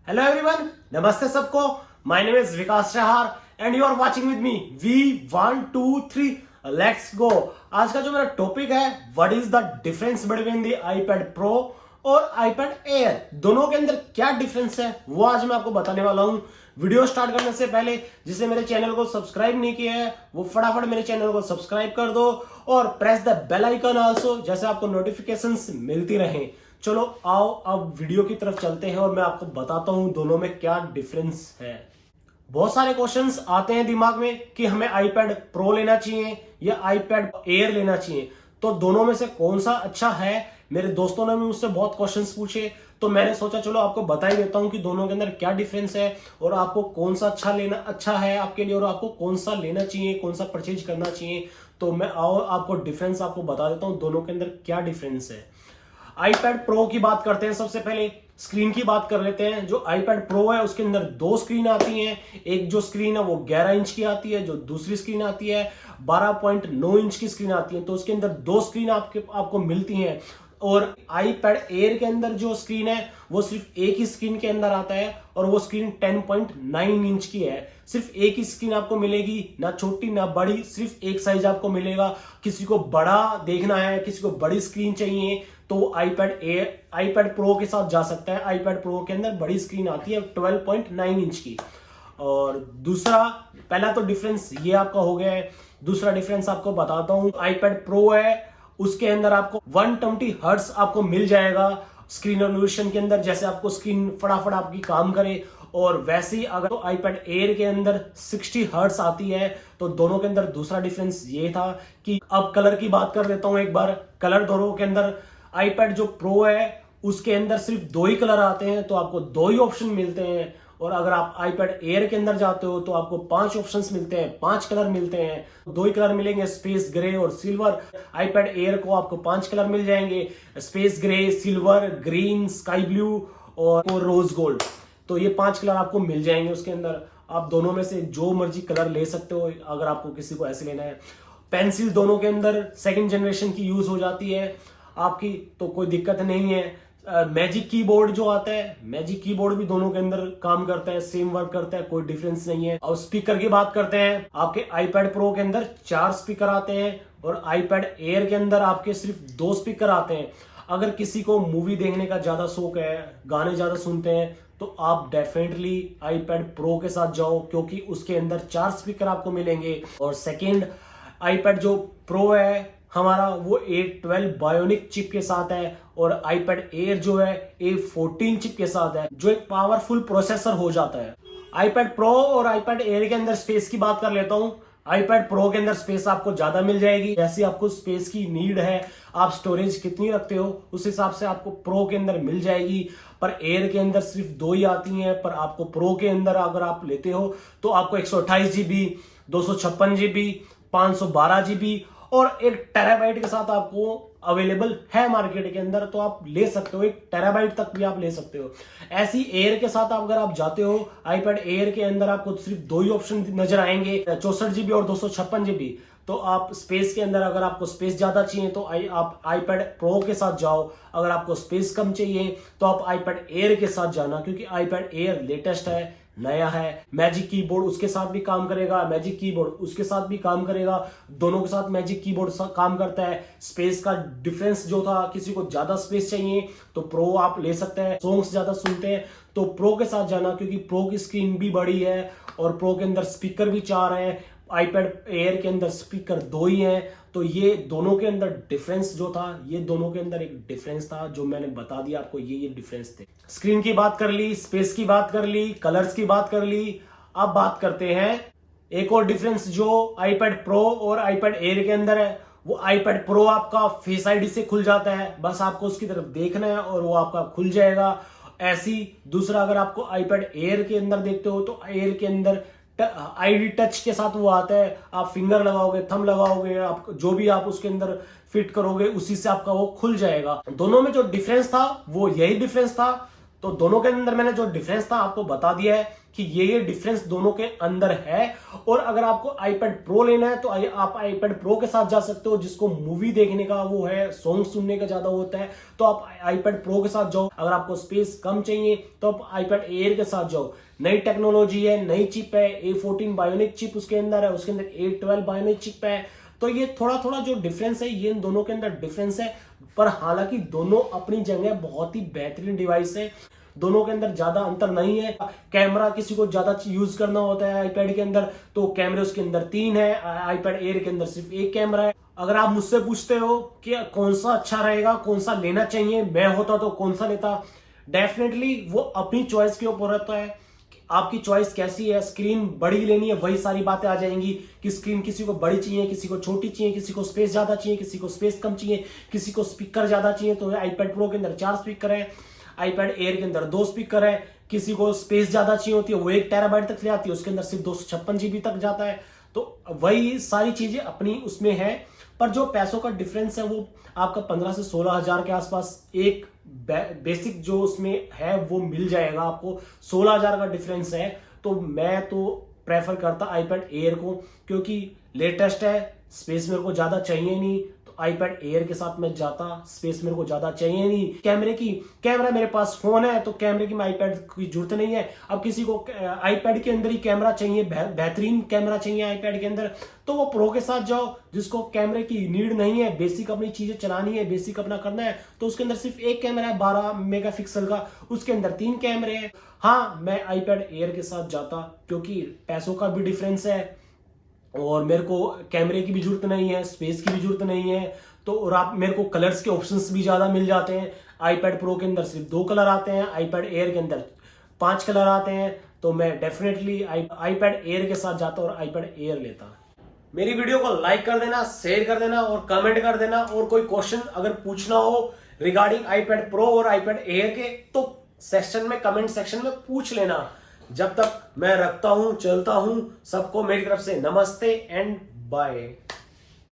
Hello everyone, नमस्ते सबको। My name is Vikas Chahar and you are watching with me V123 let's go. आज का जो मेरा टॉपिक है, what is the difference between the iPad Pro और iPad Air, दोनों के अंदर क्या डिफरेंस है वो आज मैं आपको बताने वाला हूं। वीडियो स्टार्ट करने से पहले जिसने मेरे चैनल को सब्सक्राइब नहीं किया है वो फटाफट मेरे चैनल को सब्सक्राइब कर दो और press the bell icon also, जैसे आपको नोटिफिकेशंस मिलती रहें। चलो आओ अब वीडियो की तरफ चलते हैं और मैं आपको बताता हूं दोनों में क्या डिफरेंस है। बहुत सारे क्वेश्चंस आते हैं दिमाग में कि हमें iPad Pro लेना चाहिए या iPad Air लेना चाहिए, तो दोनों में से कौन सा अच्छा है। मेरे दोस्तों ने भी मुझसे बहुत क्वेश्चंस पूछे, तो मैंने सोचा चलो आपको बता ही देता हूं कि दोनों के अंदर क्या डिफरेंस है और आपको कौन सा अच्छा है आपके लिए और आपको कौन सा लेना चाहिए, कौन सा परचेज करना चाहिए। तो मैं आपको डिफरेंस आपको बता देता हूं दोनों के अंदर क्या डिफरेंस है। iPad Pro की बात करते हैं। सबसे पहले स्क्रीन की बात कर लेते हैं। जो iPad Pro है उसके अंदर दो स्क्रीन आती हैं। एक जो स्क्रीन है वो 11 इंच की आती है, जो दूसरी स्क्रीन आती है 12.9 इंच की स्क्रीन आती है। तो उसके अंदर दो स्क्रीन आपको मिलती हैं। और iPad Air के अंदर जो स्क्रीन है वो सिर्फ एक ही स्क्रीन के अंदर आता है और वो स्क्रीन 10.9 इंच की है। सिर्फ एक ही स्क्रीन आपको मिलेगी, ना छोटी ना बड़ी, सिर्फ एक साइज आपको मिलेगा। किसी को बड़ा देखना है, किसी को बड़ी स्क्रीन चाहिए तो iPad Pro के साथ जा सकता है। iPad Pro के अंदर बड़ी स्क्रीन आती है 12.9 इंच की। और दूसरा, पहला तो डिफरेंस ये आपका हो गया है। दूसरा डिफरेंस आपको बताता हूं। iPad Pro है उसके अंदर आपको 120 हर्ट्ज आपको मिल जाएगा स्क्रीन रेजोल्यूशन के अंदर, जैसे आपको स्क्रीन फटाफट आपकी काम करे। और वैसे ही अगर तो iPad Air के अंदर 60 हर्ट्ज आती है। तो दोनों के अंदर दूसरा डिफरेंस ये था कि अब कलर की बात कर लेता हूं एक बार। कलर दोनों के अंदर iPad जो Pro है उसके अंदर सिर्फ दो ही कलर आते हैं, तो आपको दो ही ऑप्शन मिलते हैं। और अगर आप iPad Air के अंदर जाते हो तो आपको 5 ऑप्शंस मिलते हैं, 5 कलर मिलते हैं। दो ही कलर मिलेंगे, स्पेस ग्रे और सिल्वर। iPad Air को आपको 5 कलर मिल जाएंगे, space grey, silver, green, sky blue और रोज गोल्ड। तो ये 5 कलर आपको मिल जाएंगे उसके अंदर। आप दोनों में से जो मर्जी कलर ले सकते हो अगर आपको किसी को ऐसे लेना है। पेंसिल दोनों के अंदर सेकंड जनरेशन की यूज हो जाती है आपकी, तो कोई दिक्कत नहीं है। मैजिक कीबोर्ड जो आता है, मैजिक कीबोर्ड भी दोनों के अंदर काम करता है, सेम वर्क करता है, कोई डिफरेंस नहीं है। और स्पीकर की बात करते हैं। आपके iPad Pro के अंदर 4 स्पीकर आते हैं और iPad Air के अंदर आपके सिर्फ 2 स्पीकर आते हैं। अगर किसी को मूवी देखने का ज्यादा शौक है, गाने ज्यादा सुनते हैं, तो आप डेफिनेटली iPad Pro के साथ जाओ, क्योंकि उसके अंदर 4 स्पीकर आपको मिलेंगे। और सेकेंड, iPad जो Pro है हमारा वो A12 बायोनिक चिप के साथ है और iPad Air जो है A14 चिप के साथ है, जो एक पावरफुल प्रोसेसर हो जाता है। iPad Pro और iPad Air के अंदर स्पेस की बात कर लेता हूं। iPad Pro के अंदर स्पेस आपको ज्यादा मिल जाएगी, जैसी आपको स्पेस की नीड है, आप स्टोरेज कितनी रखते हो उस हिसाब से आपको Pro के अंदर मिल जाएगी। पर Air के अंदर सिर्फ दो ही आती हैं, पर आपको Pro के अंदर अगर आप लेते हो तो आपको 128 GB, 256 GB, 512 GB और 1 टेराबाइट के साथ आपको अवेलेबल है मार्केट के अंदर, तो आप ले सकते हो। 1 टेराबाइट तक भी आप ले सकते हो। ऐसी एयर के साथ अगर आप जाते हो, iPad Air के अंदर आपको सिर्फ दो ही ऑप्शन नजर आएंगे, 64 GB और 256 GB। तो आप स्पेस के अंदर अगर आपको स्पेस ज्यादा चाहिए तो आप iPad Pro के साथ जाओ। अगर आपको स्पेस कम चाहिए तो आप iPad Air के साथ जाना, क्योंकि iPad Air लेटेस्ट है, नया है। मैजिक कीबोर्ड उसके साथ भी काम करेगा, मैजिक कीबोर्ड उसके साथ भी काम करेगा, दोनों के साथ मैजिक कीबोर्ड काम करता है। स्पेस का डिफरेंस जो था, किसी को ज्यादा स्पेस चाहिए तो प्रो आप ले सकते हैं, सॉन्ग्स ज्यादा सुनते हैं तो प्रो के साथ जाना, क्योंकि प्रो की स्क्रीन भी बड़ी है और प्रो के अंदर स्पीकर भी 4 हैं। iPad Air के अंदर स्पीकर 2 ही हैं। तो ये दोनों के अंदर डिफरेंस जो था, ये दोनों के अंदर एक डिफरेंस था जो मैंने बता दिया आपको। ये डिफरेंस थे। स्क्रीन की बात कर ली, स्पेस की बात कर ली, कलर्स की बात कर ली। अब बात करते हैं एक और डिफरेंस जो iPad Pro और iPad Air के अंदर है। वो iPad Pro आपका फेस आईडी से खुल जाता है, बस आपको उसकी तरफ देखना है और वो आपका खुल जाएगा। ऐसी दूसरा, अगर आपको iPad Air के अंदर देखते हो तो Air के अंदर आईडी टच के साथ वो आता है। आप फिंगर लगाओगे, थंब लगाओगे, आप जो भी आप उसके अंदर फिट करोगे उसी से आपका वो खुल जाएगा। दोनों में जो डिफरेंस था वो यही डिफरेंस था। तो दोनों के अंदर मैंने जो डिफरेंस था आपको बता दिया है कि ये डिफरेंस दोनों के अंदर है। और अगर आपको iPad Pro लेना है तो आप iPad Pro के साथ जा सकते हो, जिसको मूवी देखने का वो है, सॉन्ग सुनने का ज्यादा होता है तो आप iPad Pro के साथ जाओ। अगर आपको स्पेस कम चाहिए तो आप iPad Air के साथ जाओ। नई टेक्नोलॉजी है, नई चिप है, A14 बायोनिक चिप उसके अंदर है, उसके अंदर A12 बायोनिक चिप है। तो ये थोड़ा थोड़ा जो डिफरेंस है ये इन दोनों के अंदर डिफरेंस है, पर हालांकि दोनों अपनी जगह बहुत ही बेहतरीन डिवाइस है। दोनों के अंदर ज्यादा अंतर नहीं है। कैमरा किसी को ज्यादा यूज करना होता है आईपैड के अंदर तो कैमरे उसके अंदर 3 है, iPad Air के अंदर सिर्फ 1 कैमरा है। अगर आप मुझसे पूछते हो कि कौन सा अच्छा रहेगा, कौन सा लेना चाहिए, मैं होता तो कौन सा लेता, डेफिनेटली वो अपनी चॉइस के ऊपर रहता है। आपकी चॉइस कैसी है, स्क्रीन बड़ी लेनी है वही सारी बातें आ जाएंगी कि स्क्रीन किसी को बड़ी चाहिए, किसी को छोटी चाहिए, किसी को स्पेस ज्यादा चाहिए, किसी को स्पेस कम चाहिए, किसी को स्पीकर ज्यादा चाहिए। तो iPad Pro के अंदर 4 स्पीकर है, iPad Air के अंदर 2 स्पीकर है। किसी को स्पेस ज्यादा चाहिए होती है वो 1 टेराबाइट तक ले आती है, उसके अंदर सिर्फ 256 GB तक जाता है। तो वही सारी चीजें अपनी उसमें है, पर जो पैसों का डिफरेंस है वो आपका 15 से 16 हजार के आसपास एक बेसिक जो उसमें है वो मिल जाएगा आपको। 16 हजार का डिफरेंस है। तो मैं तो प्रेफर करता iPad Air को, क्योंकि लेटेस्ट है, स्पेस मेरे को ज्यादा चाहिए नहीं। तो iPad Air के साथ मैं जाता, स्पेस मेरे को ज्यादा चाहिए नहीं। कैमरा मेरे पास फोन है तो कैमरे की iPad की जरूरत नहीं है। अब किसी को iPad के अंदर ही कैमरा चाहिए, बेहतरीन कैमरा चाहिए iPad के अंदर, तो वो प्रो के साथ जाओ। जिसको कैमरे की नीड नहीं है, बेसिक अपनी चीजें चलानी है, बेसिक अपना करना है, तो उसके अंदर सिर्फ 1 कैमरा है 12 मेगापिक्सल का, उसके अंदर 3 कैमरे हैं। हाँ, मैं iPad Air के साथ जाता क्योंकि पैसों का भी डिफरेंस है और मेरे को कैमरे की भी जरूरत नहीं है, स्पेस की भी जरूरत नहीं है। तो और आप मेरे को कलर्स के ऑप्शंस भी ज्यादा मिल जाते हैं। iPad Pro के अंदर सिर्फ 2 कलर आते हैं, iPad Air के अंदर 5 कलर आते हैं। तो मैं डेफिनेटली iPad Air के साथ जाता और iPad Air लेता। मेरी वीडियो को लाइक कर देना, शेयर कर देना और कमेंट कर देना। और कोई क्वेश्चन अगर पूछना हो रिगार्डिंग iPad Pro और iPad Air के तो कमेंट सेक्शन में पूछ लेना। जब तक मैं रखता हूं, चलता हूं, सबको मेरी तरफ से नमस्ते एंड बाय।